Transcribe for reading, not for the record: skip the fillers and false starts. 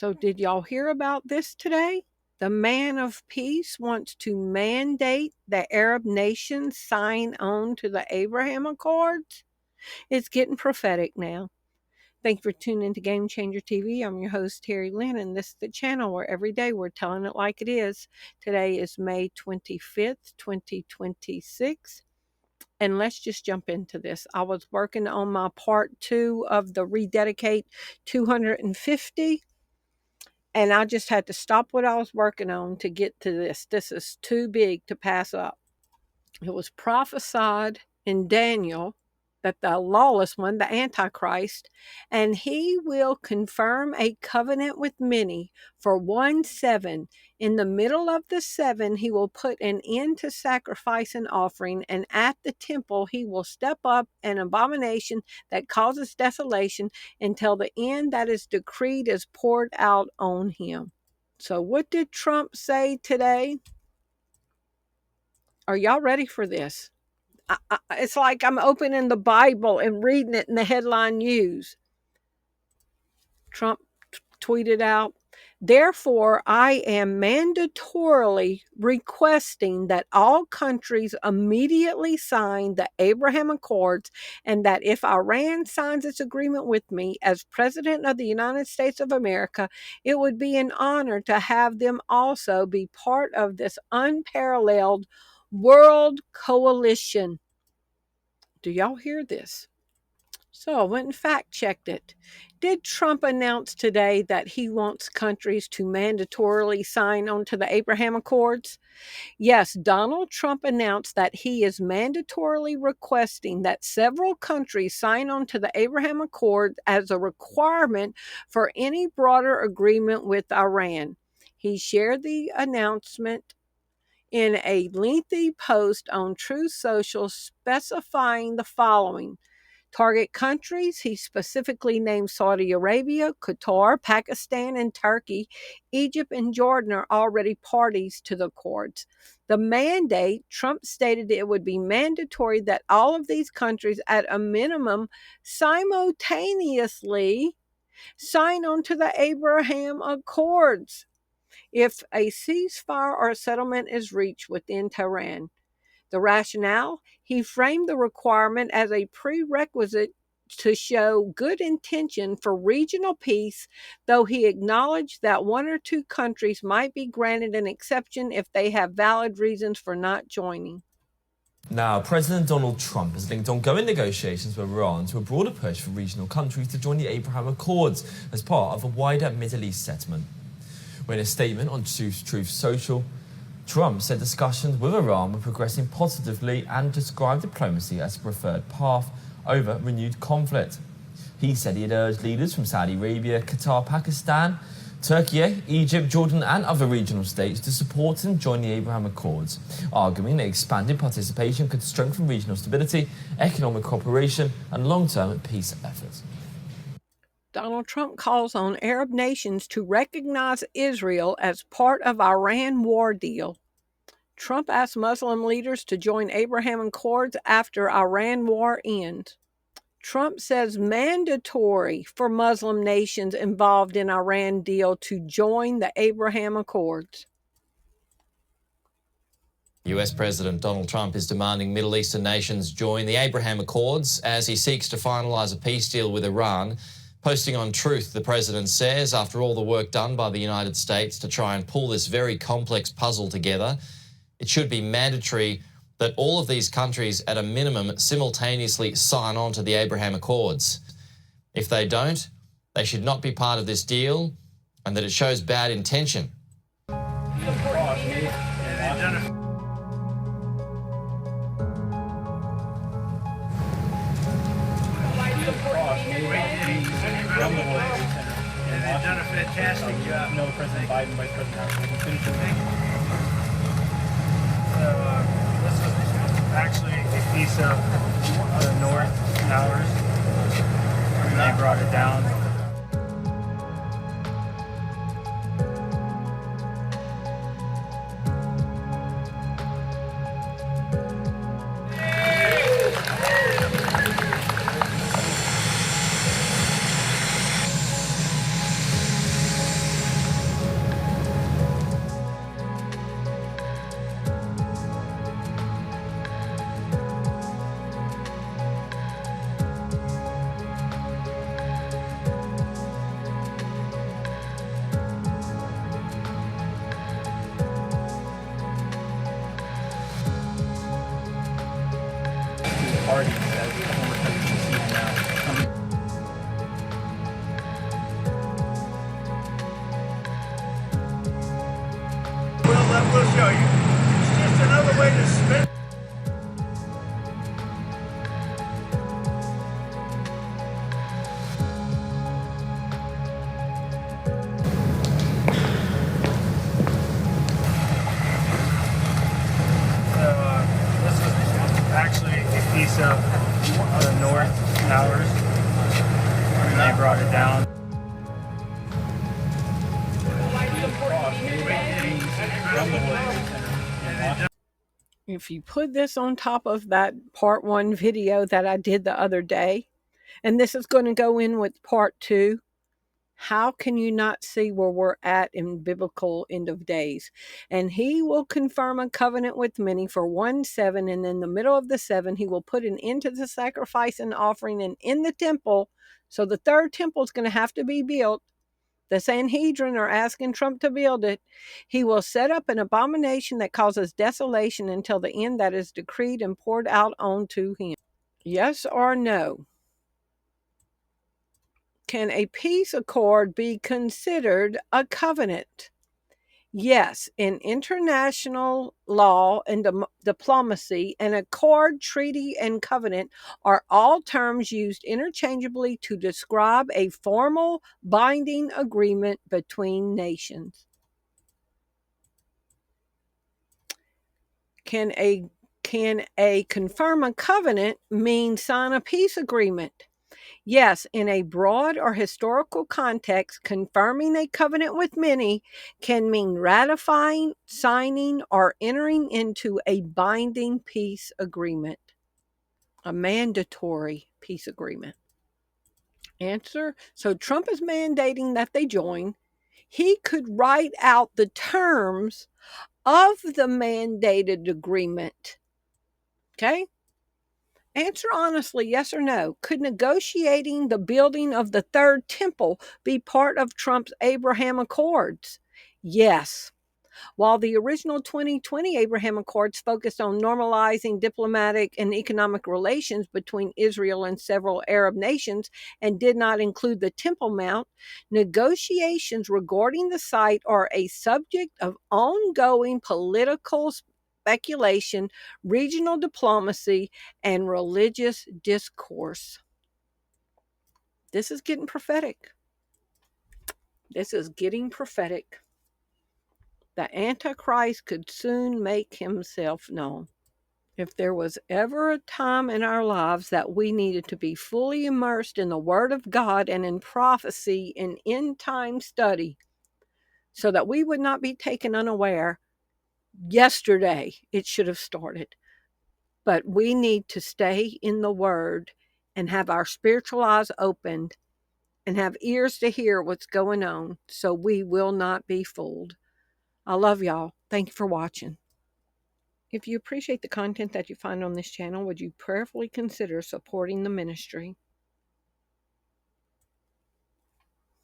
So did y'all hear about this today? The man of peace wants to mandate the Arab nations sign on to the Abraham Accords. It's getting prophetic now. Thank you for tuning into Game Changer TV. I'm your host, Terri Lynn, and this is the channel where every day we're telling it like it is. Today is May 25th, 2026. And let's just jump into this. I was working on my part 2 of the Rededicate 250. And I just had to stop what I was working on to get to this. This is too big to pass up. It was prophesied in Daniel that the lawless one, the Antichrist, and he will confirm a covenant with many for 1/7. In the middle of the 7, he will put an end to sacrifice and offering, and at the temple he will step up an abomination that causes desolation until the end that is decreed is poured out on him. So what did Trump say today? Are y'all ready for this? It's like I'm opening the Bible and reading it in the headline news. Trump tweeted out, "Therefore, I am mandatorily requesting that all countries immediately sign the Abraham Accords, and that if Iran signs its agreement with me as President of the United States of America, it would be an honor to have them also be part of this unparalleled world coalition." Do y'all hear this? So I went and fact-checked it. Did Trump announce today that he wants countries to mandatorily sign on to the Abraham Accords? Yes, Donald Trump announced that he is mandatorily requesting that several countries sign on to the Abraham Accords as a requirement for any broader agreement with Iran. He shared the announcement in a lengthy post on Truth Social specifying the following. Target countries, he specifically named Saudi Arabia, Qatar, Pakistan, and Turkey. Egypt and Jordan are already parties to the accords. The mandate, Trump stated it would be mandatory that all of these countries, at a minimum, simultaneously sign on to the Abraham Accords if a ceasefire or a settlement is reached within Tehran. The rationale, he framed the requirement as a prerequisite to show good intention for regional peace, though he acknowledged that one or two countries might be granted an exception if they have valid reasons for not joining. Now, President Donald Trump has linked ongoing negotiations with Iran to a broader push for regional countries to join the Abraham Accords as part of a wider Middle East settlement. In a statement on Truth Social, Trump said discussions with Iran were progressing positively and described diplomacy as a preferred path over renewed conflict. He said he had urged leaders from Saudi Arabia, Qatar, Pakistan, Turkey, Egypt, Jordan and other regional states to support and join the Abraham Accords, arguing that expanded participation could strengthen regional stability, economic cooperation and long-term peace efforts. Donald Trump calls on Arab nations to recognize Israel as part of Iran war deal. Trump asked Muslim leaders to join Abraham Accords after Iran war ends. Trump says mandatory for Muslim nations involved in Iran deal to join the Abraham Accords. US President Donald Trump is demanding Middle Eastern nations join the Abraham Accords as he seeks to finalize a peace deal with Iran. Posting on Truth, the president says, after all the work done by the United States to try and pull this very complex puzzle together, it should be mandatory that all of these countries, at a minimum, simultaneously sign on to the Abraham Accords. If they don't, they should not be part of this deal, and that it shows bad intention. And they've done a fantastic job. No, President Biden, Vice President Harris. This is actually a piece of the North Towers. And they brought it down. I will show you. It's just another way to spend. This is actually a piece of the North Towers, and they brought it down. If you put this on top of that part 1 video that I did the other day, and this is going to go in with part 2, how can you not see where we're at in biblical end of days? And he will confirm a covenant with many for 1/7, and in the middle of the 7, he will put an end to the sacrifice and offering and in the temple. So the third temple is going to have to be built. The Sanhedrin are asking Trump to build it. He will set up an abomination that causes desolation until the end that is decreed and poured out onto him. Yes or no? Can a peace accord be considered a covenant? Yes, in international law and diplomacy, an accord, treaty, and covenant are all terms used interchangeably to describe a formal binding agreement between nations. Can a confirm a covenant mean sign a peace agreement? Yes, in a broad or historical context, confirming a covenant with many can mean ratifying, signing, or entering into a binding peace agreement, a mandatory peace agreement. Answer: so Trump is mandating that they join. He could write out the terms of the mandated agreement. Okay? Answer honestly, yes or no. Could negotiating the building of the third temple be part of Trump's Abraham Accords? Yes. While the original 2020 Abraham Accords focused on normalizing diplomatic and economic relations between Israel and several Arab nations and did not include the Temple Mount, negotiations regarding the site are a subject of ongoing political speculation, regional diplomacy, and religious discourse. This is getting prophetic. This is getting prophetic. The Antichrist could soon make himself known. If there was ever a time in our lives that we needed to be fully immersed in the Word of God and in prophecy and end time study so that we would not be taken unaware, yesterday it should have started. But we need to stay in the Word and have our spiritual eyes opened and have ears to hear what's going on so we will not be fooled. I love y'all. Thank you for watching. If you appreciate the content that you find on this channel, would you prayerfully consider supporting the ministry?